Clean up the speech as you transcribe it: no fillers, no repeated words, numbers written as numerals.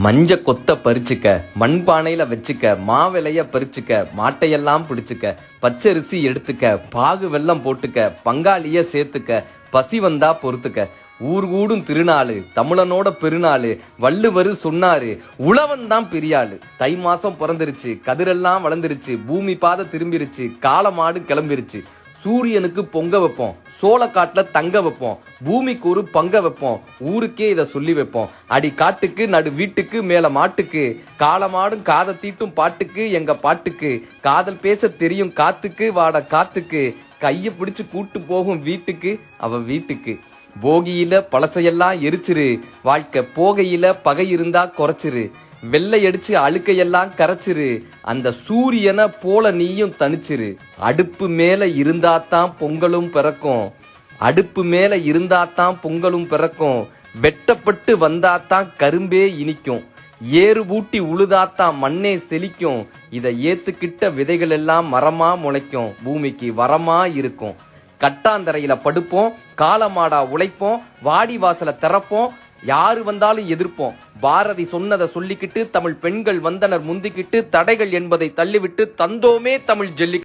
மஞ்ச கொத்த பறிச்சுக்க, மண்பானையில வச்சுக்க, மாவிளைய பறிச்சுக்க, மாட்டையெல்லாம் பிடிச்சுக்க, பச்சரிசி எடுத்துக்க, பாகு வெல்லம் போட்டுக்க, பங்காளிய சேர்த்துக்க, பசி வந்தா பொறுத்துக்க. ஊர் கூடும் திருநாளு, தமிழனோட பெருநாளு, வள்ளுவரு சொன்னாரு, உழவன் தான் பெரியாளு. தை மாசம் பிறந்துருச்சு, கதிரெல்லாம் வளர்ந்துருச்சு, பூமி பாதை திரும்பிருச்சு, காளமாடு கிளம்பிருச்சு. சூரியனுக்கு பொங்க வைப்போம், சோளக்காட்டுல தங்க வைப்போம், பூமிக்கு ஒரு பங்க வைப்போம், ஊருக்கே இத சொல்லி வைப்போம். அடி காட்டுக்கு நடு வீட்டுக்கு மேல மாட்டுக்கு, காலமாடும் காதை தீட்டும் பாட்டுக்கு எங்க பாட்டுக்கு, காதல் பேச தெரியும் காத்துக்கு வாட காத்துக்கு, கைய பிடிச்சு கூட்டு போகும் வீட்டுக்கு அவ வீட்டுக்கு. போகியில பழசையெல்லாம் எரிச்சிரு, வாழ்க்கை போகையில பகை இருந்தா குறைச்சிரு, வெள்ளை அடிச்சு அழுக்கையெல்லாம் கரைச்சிரு, அந்த சூரியனை போல நீயும் தனிச்சிரு. அடுப்பு மேல இருந்தாத்தான் பொங்கலும் பிறக்கும், அடுப்பு மேல இருந்தாத்தான் பொங்கலும் பிறக்கும், வெட்டப்பட்டு வந்தாத்தான் கரும்பே இனிக்கும், ஏறு பூட்டி உழுதாத்தான் மண்ணே செழிக்கும், இத ஏத்துக்கிட்ட விதைகள் எல்லாம் மரமா முளைக்கும், பூமிக்கு வரமா இருக்கும். கட்டாந்தரையில படுப்போம், காலமாடா உழைப்போம், வாடி வாசல திறப்போம், யாரு வந்தாலும் எதிர்ப்போம். பாரதி சொன்னதை சொல்லிக்கிட்டு தமிழ் பெண்கள் வந்தனர் முந்திக்கிட்டு, தடைகள் என்பதை தள்ளிவிட்டு தந்தோமே தமிழ் ஜல்லிக்கட்டு.